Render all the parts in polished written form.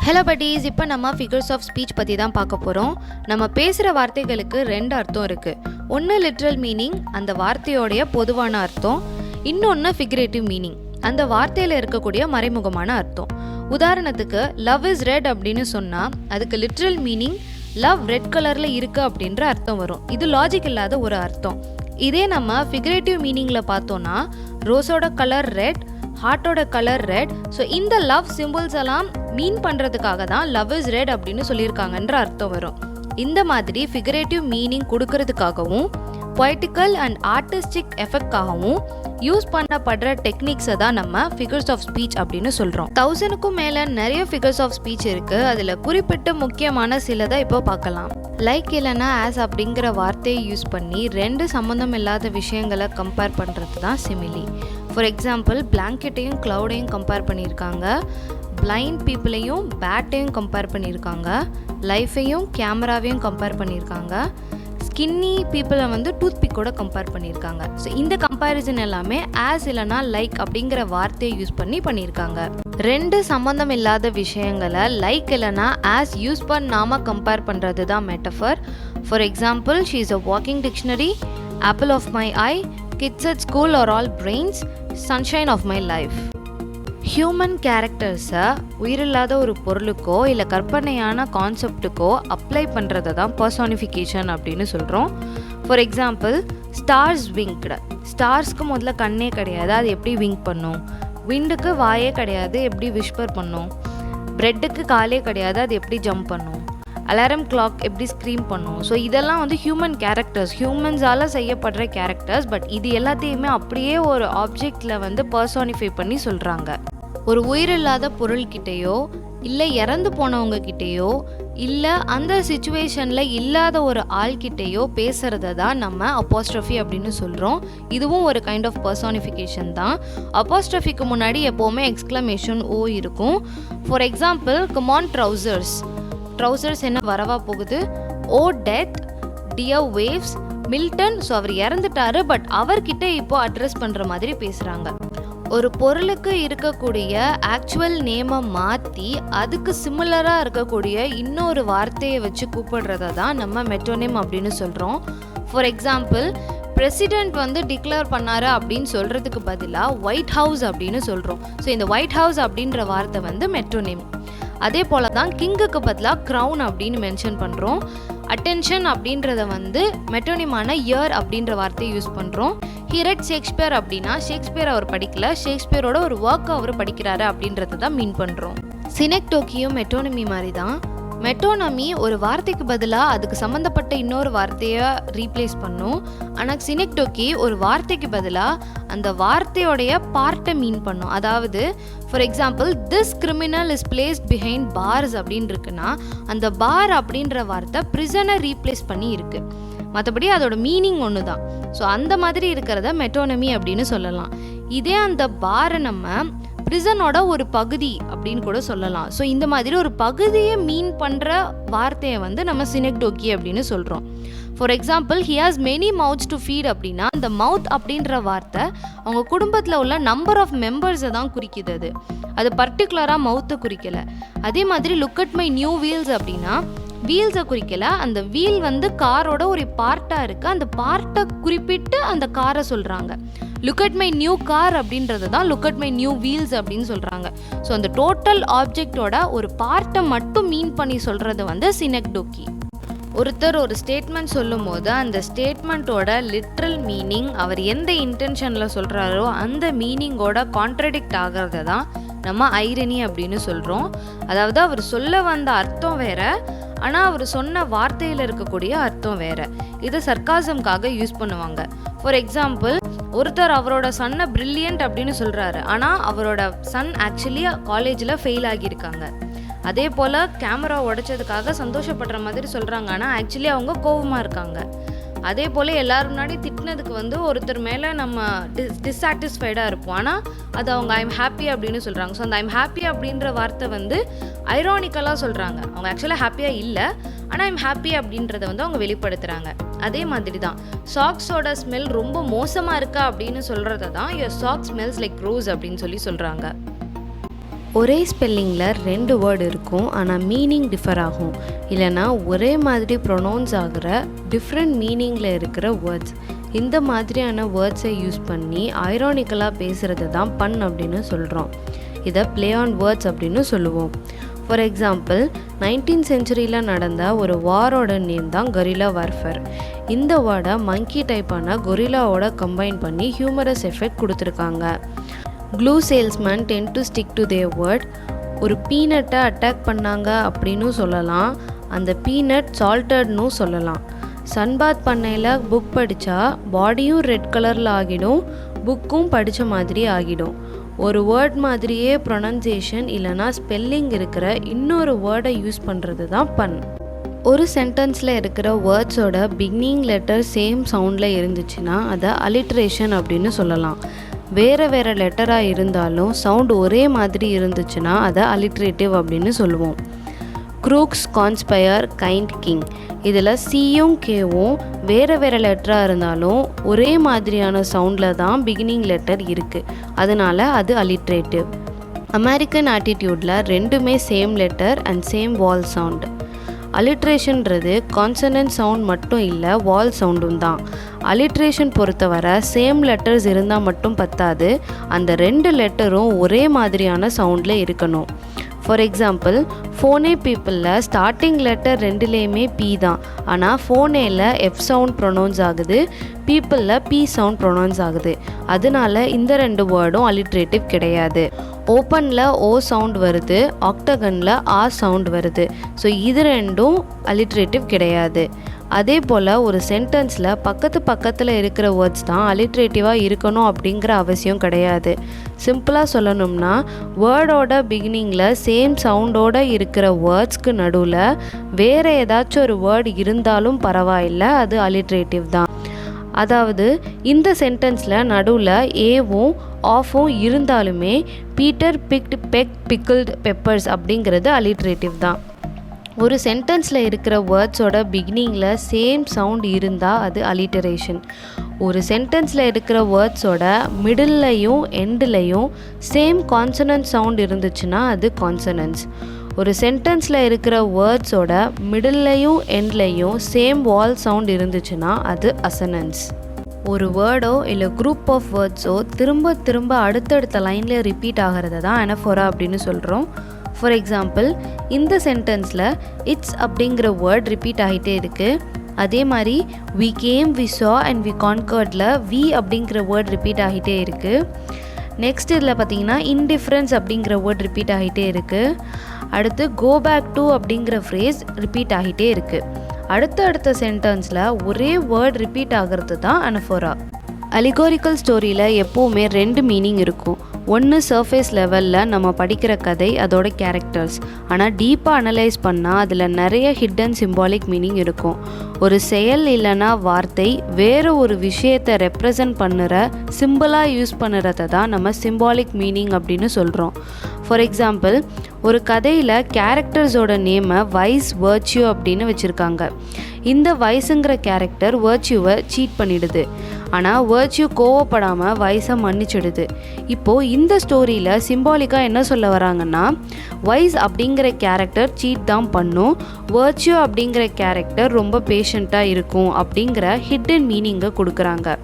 Hello buddies, இப்போ நம்ம figures of speech பற்றி தான் பார்க்க போகிறோம். நம்ம பேசுகிற வார்த்தைகளுக்கு ரெண்டு அர்த்தம் இருக்குது. ஒன்று லிட்ரல் மீனிங், அந்த வார்த்தையோடைய பொதுவான அர்த்தம். இன்னொன்று ஃபிகரேட்டிவ் மீனிங், அந்த வார்த்தையில் இருக்கக்கூடிய மறைமுகமான அர்த்தம். உதாரணத்துக்கு லவ் இஸ் ரெட் அப்படின்னு சொன்னால் அதுக்கு லிட்ரல் மீனிங் லவ் ரெட் கலரில் இருக்குது அப்படின்ற அர்த்தம் வரும். இது லாஜிக் இல்லாத ஒரு அர்த்தம். இதே நம்ம ஃபிகரேட்டிவ் மீனிங்கில் பார்த்தோன்னா ரோஸோட கலர் ரெட், ஹார்ட்டோட கலர் ரெட். ஸோ இந்த லவ் சிம்பிள்ஸ் எல்லாம் மீன் பண்ணுறதுக்காக தான் லவ் இஸ் ரெட் அப்படின்னு சொல்லியிருக்காங்கன்ற அர்த்தம் வரும். இந்த மாதிரி ஃபிகரேட்டிவ் மீனிங் கொடுக்கறதுக்காகவும் பொய்டிக்கல் அண்ட் ஆர்டிஸ்டிக் எஃபெக்டாகவும் யூஸ் பண்ணப்படுற டெக்னிக்ஸை தான் நம்ம ஃபிகர்ஸ் ஆஃப் ஸ்பீச் அப்படின்னு சொல்கிறோம். 1000க்கும் மேலே நிறைய ஃபிகர்ஸ் ஆஃப் ஸ்பீச் இருக்குது. அதில் குறிப்பிட்ட முக்கியமான சிலதை இப்போ பார்க்கலாம். லைக் இல்லைனா ஆஸ் அப்படிங்கிற வார்த்தையை யூஸ் பண்ணி ரெண்டு சம்மந்தம் இல்லாத விஷயங்களை கம்பேர் பண்ணுறது தான் சிமிலி. ஃபார் எக்ஸாம்பிள், பிளாங்கெட்டையும் க்ளவுடையும் கம்பேர் பண்ணியிருக்காங்க, பிளைண்ட் பீப்புளையும் பேட்டையும் கம்பேர் பண்ணியிருக்காங்க, லைஃபையும் கேமராவையும் கம்பேர் பண்ணியிருக்காங்க, ஸ்கின்னி பீப்புளை டூத் பிக்கோட கம்பேர் பண்ணியிருக்காங்க. ஸோ இந்த கம்பேரிசன் எல்லாமே ஆஸ் இல்லைனா லைக் அப்படிங்கிற வார்த்தையை யூஸ் பண்ணியிருக்காங்க. ரெண்டு சம்மந்தம் இல்லாத விஷயங்களை லைக் இல்லைனா ஆஸ் யூஸ் பண்ணாமல் கம்பேர் பண்ணுறது தான் metaphor. For example, she is a walking dictionary, apple of my eye, kids at school are all brains, sunshine of my life. Human கேரக்டர்ஸை உயிரில்லாத ஒரு பொருளுக்கோ இல்லை கற்பனையான கான்செப்டுக்கோ அப்ளை பண்ணுறதை தான் பர்சானிஃபிகேஷன் அப்படின்னு சொல்கிறோம். For example, stars winked. ஸ்டார்ஸ்க்கு முதல்ல கண்ணே கிடையாது, அது எப்படி விங்க் பண்ணும்? விண்டுக்கு வாயே கிடையாது, எப்படி விஸ்பர் பண்ணும்? பிரெட்டுக்கு காலே கிடையாது, அது எப்படி ஜம்ப் பண்ணும்? அலாரம் கிளாக் எப்படி ஸ்க்ரீம் பண்ணும்? ஸோ இதெல்லாம் ஹியூமன் கேரக்டர்ஸ், ஹியூமன்ஸால் செய்யப்படுற கேரக்டர்ஸ். பட் இது எல்லாத்தையுமே அப்படியே ஒரு ஆப்ஜெக்டில் பர்சானிஃபை பண்ணி சொல்கிறாங்க. ஒரு உயிரில்லாத பொருள்கிட்டையோ இல்லை இறந்து போனவங்க கிட்டேயோ இல்லை அந்த சிச்சுவேஷனில் இல்லாத ஒரு ஆள்கிட்டையோ பேசுகிறத தான் நம்ம அப்போஸ்ட்ரஃபி அப்படின்னு சொல்கிறோம். இதுவும் ஒரு கைண்ட் ஆஃப் பர்சானிஃபிகேஷன் தான். அப்போஸ்ட்ரஃபிக்கு முன்னாடி எப்போவுமே எக்ஸ்க்ளமேஷன் ஓ இருக்கும். For example, come on trousers. Trousers என்ன வரவா போகுது? O death, dear waves, Milton. So அவர் இறந்துட்டாரு, பட் அவர்கிட்ட இப்போ அட்ரஸ் பண்ணுற மாதிரி பேசுகிறாங்க. ஒரு பொருளுக்கு இருக்கக்கூடிய ஆக்சுவல் நேமை மாற்றி அதுக்கு சிமிலராக இருக்கக்கூடிய இன்னொரு வார்த்தையை வச்சு கூப்பிடுறத தான் நம்ம மெட்டோனிம் அப்படின்னு சொல்கிறோம். ஃபார் எக்ஸாம்பிள், பிரசிடெண்ட் டிக்ளேர் பண்ணாரு அப்படின்னு சொல்கிறதுக்கு பதிலாக ஒயிட் ஹவுஸ் அப்படின்னு சொல்கிறோம். ஸோ இந்த ஒயிட் ஹவுஸ் அப்படின்ற வார்த்தை மெட்டோனிம். அதே போல் தான் கிங்குக்கு பதிலாக க்ரௌன் அப்படின்னு மென்ஷன் பண்ணுறோம். அட்டென்ஷன் அப்படின்றத மெட்டோனிமான இயர் அப்படின்ற வார்த்தையை யூஸ் பண்ணுறோம். ஹி ரெட் ஷேக்ஸ்பியர் அப்படின்னா ஷேக்ஸ்பியர் அவர் படிக்கல, ஷேக்ஸ்பியரோட ஒரு ஒர்க் அவர் படிக்கிறாரு அப்படின்றத தான் மீன் பண்ணுறோம். சினெக்டோக்கியும் மெட்டோனமி மாதிரி தான். மெட்டோனமி ஒரு வார்த்தைக்கு பதிலாக அதுக்கு சம்மந்தப்பட்ட இன்னொரு வார்த்தையை ரீப்ளேஸ் பண்ணும். ஆனால் சினெக்டோக்கி ஒரு வார்த்தைக்கு பதிலாக அந்த வார்த்தையோடைய பார்ட்டை மீன் பண்ணும். அதாவது for example, this criminal is placed behind bars அப்படின்னு இருக்குன்னா அந்த பார் அப்படின்ற வார்த்தை பிரிசனை ரீப்ளேஸ் பண்ணி இருக்கு. மற்றபடி அதோட மீனிங் ஒன்று தான். ஸோ அந்த மாதிரி இருக்கிறத மெட்டோனமி அப்படின்னு சொல்லலாம். இதே அந்த பாரை நம்ம பிரிசனோட ஒரு பகுதி அப்படின்னு கூட சொல்லலாம். ஸோ இந்த மாதிரி ஒரு பகுதியை மீன் பண்ணுற வார்த்தையை நம்ம சினெக்டோக்கி அப்படின்னு சொல்கிறோம். For example, he has many mouths to feed அப்படின்னா அந்த மவுத் அப்படின்ற வார்த்தை அவங்க குடும்பத்தில் உள்ள நம்பர் ஆஃப் மெம்பர்ஸை தான் குறிக்குது. அது பர்டிகுலராக மவுத்தை குறிக்கலை. அதே மாதிரி look at my new wheels அப்படின்னா வீல்ஸை குறிக்கலை, அந்த வீல் காரோட ஒரு பார்ட்டாக இருக்குது, அந்த பார்ட்டை குறிப்பிட்டு அந்த காரை சொல்கிறாங்க. Look at my new car அப்படின்றது தான் look at my new wheels அப்படின்னு சொல்கிறாங்க. ஸோ அந்த டோட்டல் ஆப்ஜெக்டோட ஒரு பார்ட்டை மட்டும் மீன் பண்ணி சொல்கிறது சினெக்டோக்கி. ஒருத்தர் ஒரு ஸ்டேட்மெண்ட் சொல்லும் போது அந்த ஸ்டேட்மெண்ட்டோட லிட்ரல் மீனிங் அவர் எந்த இன்டென்ஷனில் சொல்கிறாரோ அந்த மீனிங்கோட கான்ட்ரடிக்ட் ஆகிறத தான் நம்ம ஐரணி அப்படின்னு சொல்கிறோம். அதாவது அவர் சொல்ல வந்த அர்த்தம் வேற, ஆனால் அவர் சொன்ன வார்த்தையில் இருக்கக்கூடிய அர்த்தம் வேற. இதை சர்க்காசம்காக யூஸ் பண்ணுவாங்க. ஃபார் எக்ஸாம்பிள், ஒருத்தர் அவரோட சன்னை பிரில்லியன்ட் அப்படின்னு சொல்கிறாரு, ஆனால் அவரோட சன் ஆக்சுவலி காலேஜில் ஃபெயில் ஆகியிருக்காங்க. அதே போல் கேமரா உடைச்சதுக்காக சந்தோஷப்படுற மாதிரி சொல்கிறாங்க, ஆனால் ஆக்சுவலி அவங்க கோபமாக இருக்காங்க. அதே போல் எல்லோரும் முன்னாடி திட்டினதுக்கு ஒருத்தர் மேலே நம்ம டிஸாட்டிஸ்ஃபைடாக இருப்போம், ஆனால் அது அவங்க ஐம் ஹாப்பி அப்படின்னு சொல்கிறாங்க. ஸோ அந்த ஐம் ஹாப்பி அப்படின்ற வார்த்தை ஐரானிக்கலாக சொல்கிறாங்க. அவங்க ஆக்சுவலாக ஹாப்பியாக இல்லை, ஆனால் ஐம் ஹாப்பி அப்படின்றத அவங்க வெளிப்படுத்துகிறாங்க. அதே மாதிரி தான் சாக்ஸோட ஸ்மெல் ரொம்ப மோசமாக இருக்கா அப்படின்னு சொல்கிறத தான் your socks smells like rose அப்படின்னு சொல்கிறாங்க. ஒரே ஸ்பெல்லிங்கில் 2 வேர்டு இருக்கும், ஆனால் மீனிங் டிஃபர் ஆகும். இல்லைனா ஒரே மாதிரி ப்ரொனவுன்ஸ் ஆகிற டிஃப்ரெண்ட் மீனிங்கில் இருக்கிற வேர்ட்ஸ். இந்த மாதிரியான வேர்ட்ஸை யூஸ் பண்ணி ஐரானிக்கலாக பேசுகிறது தான் பன் அப்படின்னு சொல்கிறோம். இதை ப்ளே ஆன் வேர்ட்ஸ் அப்படின்னு சொல்லுவோம். ஃபார் எக்ஸாம்பிள், 19th செஞ்சுரியில் நடந்த ஒரு வாரோட நேம் தான் கொரில்லா வார்ஃபேர். இந்த வேர்டை மங்கி டைப்பான கொரில்லாவோட கம்பைன் பண்ணி ஹியூமரஸ் எஃபெக்ட் கொடுத்துருக்காங்க. Glue salesman tend to stick to their word. ஒரு பீனட்டை அட்டாக் பண்ணாங்க அப்படின்னு சொல்லலாம். அந்த பீனட் சால்ட்டட்னு சொல்லலாம். சன்பாத் பண்ணையில் புக் படித்தா பாடியும் ரெட் கலரில் ஆகிடும், புக்கும் படித்த மாதிரி ஆகிடும். ஒரு வேர்ட் மாதிரியே ப்ரொனன்சியேஷன் இல்லைனா ஸ்பெல்லிங் இருக்கிற இன்னொரு வேர்டை யூஸ் பண்ணுறது தான் பன். ஒரு சென்டென்ஸில் இருக்கிற வேர்ட்ஸோட பிகினிங் லெட்டர் சேம் சவுண்டில் இருந்துச்சுன்னா அதை அலிட்ரேஷன் அப்படின்னு சொல்லலாம். வேறு வேறு லெட்டராக இருந்தாலும் சவுண்ட் ஒரே மாதிரி இருந்துச்சுன்னா அதை அலிட்ரேட்டிவ் அப்படின்னு சொல்லுவோம். க்ரூக்ஸ், கான்ஸ்பயர், கைண்ட், கிங். இதில் சியும் கேவும் வேறு வேறு லெட்டராக இருந்தாலும் ஒரே மாதிரியான சவுண்டில் தான் பிகினிங் லெட்டர் இருக்குது, அதனால் அது அலிட்ரேட்டிவ். அமெரிக்கன் ஆட்டிடியூடில் ரெண்டுமே same letter and same vowel sound. அலிட்ரேஷன்றது கான்சனன்ட் சவுண்ட் மட்டும் இல்லை, வால் சவுண்டும் தான். அலிட்ரேஷன் பொறுத்தவரை சேம் லெட்டர்ஸ் இருந்தால் மட்டும் பத்தாது, அந்த 2 லெட்டரும் ஒரே மாதிரியான சவுண்டில் இருக்கணும். ஃபார் எக்ஸாம்பிள், ஃபோனே பீப்புளில் ஸ்டார்டிங் லெட்டர் 2லேயுமே பி தான், ஆனால் ஃபோனேயில் எஃப் சவுண்ட் ப்ரொனவுன்ஸ் ஆகுது, பீப்புளில் பி சவுண்ட் ப்ரொனவுன்ஸ் ஆகுது. அதனால இந்த 2 வேர்டும் அலிட்ரேட்டிவ் கிடையாது. ஓப்பனில் ஓ சவுண்ட் வருது, ஆக்டகனில் ஆ சவுண்ட் வருது. ஸோ இது 2ம் அலிட்ரேட்டிவ் கிடையாது. அதே போல் ஒரு சென்டென்ஸில் பக்கத்தில் இருக்கிற வேர்ட்ஸ் தான் அலிட்ரேட்டிவாக இருக்கணும் அப்படிங்கிற அவசியம் கிடையாது. சிம்பிளாக சொல்லணும்னா, வேர்டோட பிகினிங்கில் சேம் சவுண்டோடு இருக்கிற வேர்ட்ஸ்க்கு நடுவில் வேறு ஏதாச்சும் ஒரு வேர்டு இருந்தாலும் பரவாயில்லை, அது அலிட்ரேட்டிவ் தான். அதாவது இந்த சென்டென்ஸில் நடுவில் ஏவும் ஆஃபும் இருந்தாலுமே பீட்டர் பிக்ட் பெக் பிக்கிள்டு பெப்பர்ஸ் அப்படிங்கிறது அலிட்ரேட்டிவ் தான். ஒரு சென்டென்ஸில் இருக்கிற வேர்ட்ஸோட பிகினிங்கில் சேம் சவுண்ட் இருந்தால் அது அலிட்டரேஷன். ஒரு சென்டென்ஸில் இருக்கிற வேர்ட்ஸோட மிடில்லையும் எண்ட்லையும் சேம் கான்சனன்ட் சவுண்ட் இருந்துச்சுன்னா அது கான்சனன்ஸ். ஒரு சென்டென்ஸில் இருக்கிற வேர்ட்ஸோட மிடில்லையும் எண்ட்லையும் சேம் வால் சவுண்ட் இருந்துச்சுன்னா அது அசனன்ஸ். ஒரு வேர்டோ இல்லை குரூப் ஆஃப் வேர்ட்ஸோ திரும்ப திரும்ப அடுத்தடுத்த லைனில் ரிப்பீட் ஆகிறத தான் அனஃபோரா அப்படின்னு சொல்கிறோம். ஃபார் எக்ஸாம்பிள், இந்த சென்டென்ஸில் இட்ஸ் அப்படிங்கிற வேர்ட் ரிப்பீட் ஆகிட்டே இருக்குது. அதே மாதிரி we came, we saw and we கான்கர்டில் வி அப்படிங்கிற வேர்ட் ரிப்பீட் ஆகிட்டே இருக்குது. நெக்ஸ்ட் இதில் பார்த்தீங்கன்னா இன்டிஃப்ரென்ஸ் அப்படிங்கிற வேர்ட் ரிப்பீட் ஆகிட்டே இருக்குது. அடுத்து கோ பேக் டு அப்படிங்கிற ஃப்ரேஸ் ரிப்பீட் ஆகிட்டே இருக்குது. அடுத்த சென்டென்ஸில் ஒரே வேர்ட் ரிப்பீட் ஆகிறது தான் அனஃபோரா. அலிகோரிக்கல் ஸ்டோரியில் எப்போவுமே 2 மீனிங் இருக்கும். ஒன்று சர்ஃபேஸ் லெவலில் நம்ம படிக்கிற கதை, அதோட கேரக்டர்ஸ். ஆனால் டீப்பாக அனலைஸ் பண்ணால் அதில் நிறைய ஹிடன் சிம்பாலிக் மீனிங் இருக்கும். ஒரு செயல் இல்லைனா வார்த்தை வேறு ஒரு விஷயத்தை ரெப்ரசன்ட் பண்ணுற சிம்பிளாக யூஸ் பண்ணுறத தான் நம்ம சிம்பாலிக் மீனிங் அப்படின்னு சொல்கிறோம். ஃபார் எக்ஸாம்பிள், ஒரு கதையில் கேரக்டர்ஸோட நேமை வைஸ், வர்ச்சியூ அப்படின்னு வச்சுருக்காங்க. இந்த வைஸுங்கிற கேரக்டர் வர்ச்சியூவை சீட் பண்ணிடுது, ஆனால் வர்ச்சியூ கோவப்படாமல் வைஸை மன்னிச்சிடுது. இப்போது இந்த ஸ்டோரியில் சிம்பாலிக்காக என்ன சொல்ல வராங்கன்னா, வைஸ் அப்படிங்கிற கேரக்டர் சீட் தான் பண்ணும், வர்ச்சியூ அப்படிங்கிற கேரக்டர் ரொம்ப பேஷண்ட்டாக இருக்கும் அப்படிங்கிற ஹிடன் மீனிங்கை கொடுக்குறாங்க.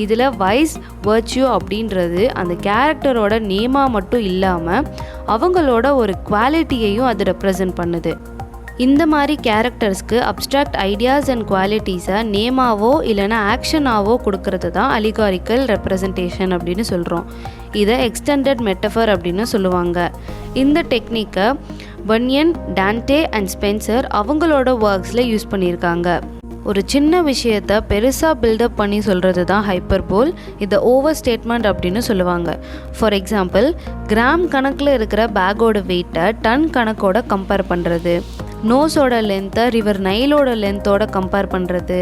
இதில் வைஸ், வர்ச்சியூ அப்படின்றது அந்த கேரக்டரோட நேமாக மட்டும் இல்லாமல் அவங்களோட ஒரு குவாலிட்டியையும் அது ரெப்ரசன்ட் பண்ணுது. இந்த மாதிரி கேரக்டர்ஸ்க்கு அப்ட்ராக்ட் ஐடியாஸ் அண்ட் குவாலிட்டிஸை நேமாவோ இல்லைனா ஆக்ஷனாவோ கொடுக்கறது தான் அலிகாரிக்கல் ரெப்ரசன்டேஷன் அப்படின்னு சொல்கிறோம். இதை எக்ஸ்டெண்டட் மெட்டஃபர் அப்படின்னு சொல்லுவாங்க. இந்த டெக்னிக்கை பன்யன், டான்டே அண்ட் ஸ்பென்சர் அவங்களோட ஒர்க்ஸில் யூஸ் பண்ணியிருக்காங்க. ஒரு சின்ன விஷயத்தை பெருசாக பில்டப் பண்ணி சொல்கிறது தான் ஹைப்பர்போல். இதை ஓவர் ஸ்டேட்மெண்ட் அப்படின்னு சொல்லுவாங்க. ஃபார் எக்ஸாம்பிள், கிராம் கணக்கில் இருக்கிற பேக்கோட வெயிட்டை டன் கணக்கோட கம்பேர் பண்ணுறது, நோஸோட லென்த்தை ரிவர் நைலோட லென்த்தோட கம்பேர் பண்ணுறது,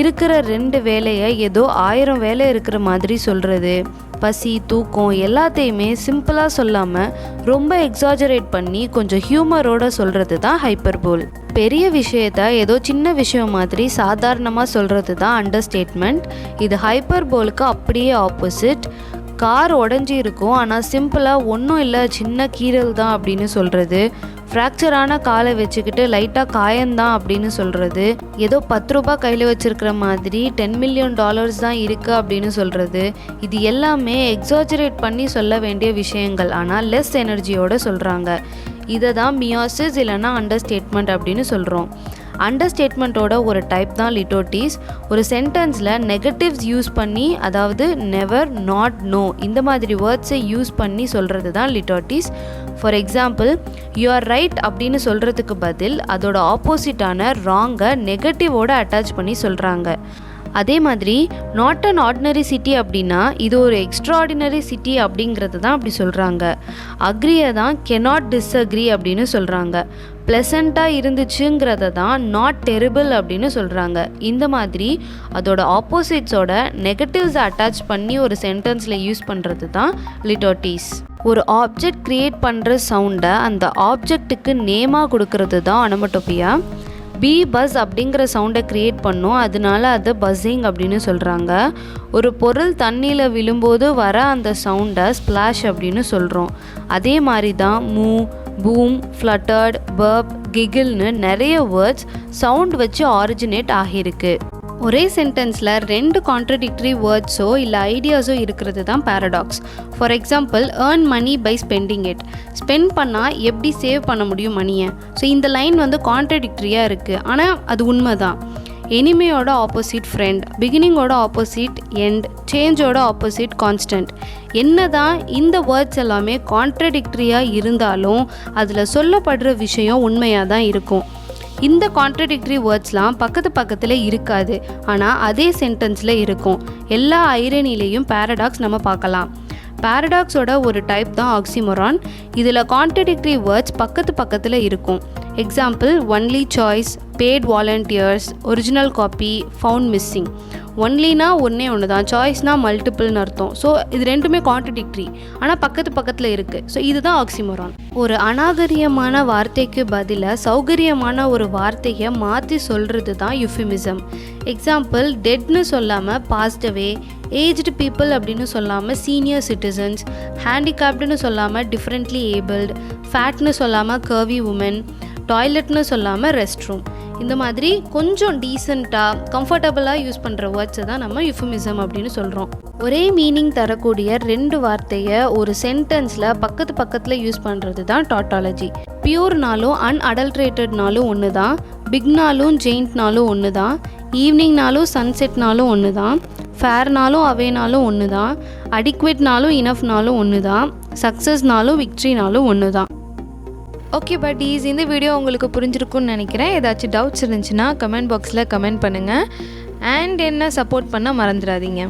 இருக்கிற 2 வேலையை ஏதோ 1000 வேலை இருக்கிற மாதிரி சொல்கிறது, பசி, தூக்கம் எல்லாத்தையுமே சிம்பிளாக சொல்லாமல் ரொம்ப எக்ஸாஜரேட் பண்ணி கொஞ்சம் ஹியூமரோட சொல்கிறது தான் ஹைப்பர்போல். பெரிய விஷயத்தை ஏதோ சின்ன விஷயம் மாதிரி சாதாரணமாக சொல்கிறது தான் அண்டர் ஸ்டேட்மெண்ட். இது ஹைப்பர்போலுக்கு அப்படியே ஆப்போசிட். கார் உடஞ்சி இருக்கும் ஆனால் சிம்பிளாக ஒன்றும் இல்லை சின்ன கீறல் தான் அப்படின்னு சொல்கிறது. ஃப்ராக்சரான காலை வச்சுக்கிட்டு லைட்டாக காயந்தான் அப்படின்னு சொல்கிறது. ஏதோ 10 ரூபாய் கையில் வச்சுருக்கிற மாதிரி $10 மில்லியன் தான் இருக்குது அப்படின்னு சொல்கிறது. இது எல்லாமே எக்ஸாஜரேட் பண்ணி சொல்ல வேண்டிய விஷயங்கள், ஆனால் லெஸ் எனர்ஜியோடு சொல்கிறாங்க. இதை தான் மியாசிஸ் இல்லைன்னா அண்டர்ஸ்டேட்மெண்ட் அப்படின்னு சொல்கிறோம். அண்டர்ஸ்டேட்மெண்ட்டோட ஒரு டைப் தான் லிட்டோட்டிஸ். ஒரு சென்டென்ஸில் நெகட்டிவ்ஸ் யூஸ் பண்ணி, அதாவது நெவர், நாட், நோ இந்த மாதிரி வேர்ட்ஸை யூஸ் பண்ணி சொல்கிறது தான் litotes. For example, you are right அப்படின்னு சொல்கிறதுக்கு பதில் அதோட ஆப்போசிட்டான ராங்கை நெகட்டிவோட அட்டாச் பண்ணி சொல்கிறாங்க. அதே மாதிரி நாட் அன் ஆர்டினரி சிட்டி அப்படின்னா இது ஒரு எக்ஸ்ட்ராடினரி சிட்டி அப்படிங்கிறது தான் அப்படி சொல்கிறாங்க. அக்ரியை தான் கெனாட் டிஸ்அக்ரி அப்படின்னு சொல்கிறாங்க. ப்ளசண்ட்டாக இருந்துச்சுங்கிறத தான் நாட் டெரிபிள் அப்படின்னு சொல்கிறாங்க. இந்த மாதிரி அதோட ஆப்போசிட்ஸோட நெகட்டிவ்ஸை அட்டாச் பண்ணி ஒரு சென்டென்ஸில் யூஸ் பண்ணுறது தான் லிட்டோட்டிஸ். ஒரு ஆப்ஜெக்ட் க்ரியேட் பண்ணுற சவுண்டை அந்த ஆப்ஜெக்ட்டுக்கு நேமாக கொடுக்கறது தான் ஒனமட்டோபியா. பீ பஸ் அப்படிங்கிற சவுண்டை க்ரியேட் பண்ணோம், அதனால அது பஸ்ஸிங் அப்படின்னு சொல்கிறாங்க. ஒரு பொருள் தண்ணியில் விழும்போது வர அந்த சவுண்டை ஸ்ப்ளாஷ் அப்படின்னு சொல்கிறோம். அதே மாதிரி தான் மூ, பூம், ஃப்ளட்டர்ட், பர்ப், கிகிள்னு நிறைய வேர்ட்ஸ் சவுண்ட் வச்சு ஆரிஜினேட் ஆகியிருக்கு. ஒரே சென்டென்ஸில் 2 கான்ட்ரடிக்டரி வேர்ட்ஸோ இல்லை ஐடியாஸோ இருக்கிறது தான் paradox. For example, earn money by spending it. Spend பண்ணால் எப்படி சேவ் பண்ண முடியும் மணியை? ஸோ இந்த லைன் வந்து கான்ட்ரடிக்டரியாக இருக்குது, ஆனால் அது உண்மை தான். எனிமியோட ஆப்போசிட் ஃப்ரெண்ட், பிகினிங்கோட ஆப்போசிட் எண்ட், சேஞ்சோட ஆப்போசிட் கான்ஸ்டன்ட். என்ன தான் இந்த வேர்ட்ஸ் எல்லாமே கான்ட்ரடிக்டரியாக இருந்தாலும் அதில் சொல்லப்படுற விஷயம் உண்மையாக தான் இருக்கும். இந்த கான்ட்ரடிக்டரி வேர்ட்ஸ்லாம் பக்கத்தில் இருக்காது, ஆனால் அதே சென்டென்ஸில் இருக்கும். எல்லா ஐரனிலையும் பேரடாக்ஸ் நம்ம பார்க்கலாம். பேரடாக்ஸோட ஒரு டைப் தான் ஆக்சிமோரான். இதில் கான்ட்ரடிக்டரி வேர்ட்ஸ் பக்கத்தில் இருக்கும். Example, only choice, bad volunteers, original copy, found missing. ஒன்லினா ஒன்றே ஒன்று தான், சாய்ஸ்னா மல்டிபிள்னு அர்த்தம். ஸோ இது ரெண்டுமே கான்ட்ரடிக்டரி, ஆனால் பக்கத்தில் இருக்குது. ஸோ இதுதான் ஆக்சிமோரான். ஒரு அநாகரியமான வார்த்தைக்கு பதிலாக சௌகரியமான ஒரு வார்த்தையை மாற்றி சொல்கிறது தான் யுஃபிமிசம். எக்ஸாம்பிள், டெட்னு சொல்லாமல் பாஸ்ட் அவே, ஏஜ்டு பீப்புள் அப்படின்னு சொல்லாமல் சீனியர் சிட்டிசன்ஸ், ஹேண்டிகேப்டுன்னு சொல்லாமல் டிஃப்ரெண்ட்லி ஏபிள்டு, ஃபேட்னு சொல்லாமல் கர்வி உமன், டாய்லெட்னு சொல்லாமல் ரெஸ்ட் ரூம். இந்த மாதிரி கொஞ்சம் டீசெண்டாக கம்ஃபர்டபுளாக யூஸ் பண்ணுற வேர்ட்ஸை தான் நம்ம யுஃபிமிசம் அப்படின்னு சொல்கிறோம். ஒரே மீனிங் தரக்கூடிய 2 வார்த்தையை ஒரு சென்டென்ஸில் பக்கத்தில் யூஸ் பண்ணுறது தான் டாட்டாலஜி. பியூர்னாலும் அன்அடல்ட்ரேட்டட்னாலும் ஒன்று தான், பிக்னாலும் ஜெயிண்ட்னாலும் ஒன்று தான், ஈவினிங்னாலும் சன்செட்னாலும் ஒன்று தான், ஃபேர்னாலும் அவேனாலும் ஒன்று தான், அடிக்வேட்னாலும் இனஃப்னாலும் ஒன்று தான், சக்ஸஸ்னாலும் விக்ட்ரினாலும் ஒன்று தான். ஓகே பட்டீஸ், இந்த வீடியோ உங்களுக்கு புரிஞ்சிருக்குன்னு நினைக்கிறேன். ஏதாச்சும் டவுட்ஸ் இருந்துச்சுன்னா கமெண்ட் பாக்ஸில் கமெண்ட் பண்ணுங்கள். அண்ட் என்ன சப்போர்ட் பண்ண மறந்துடாதீங்க.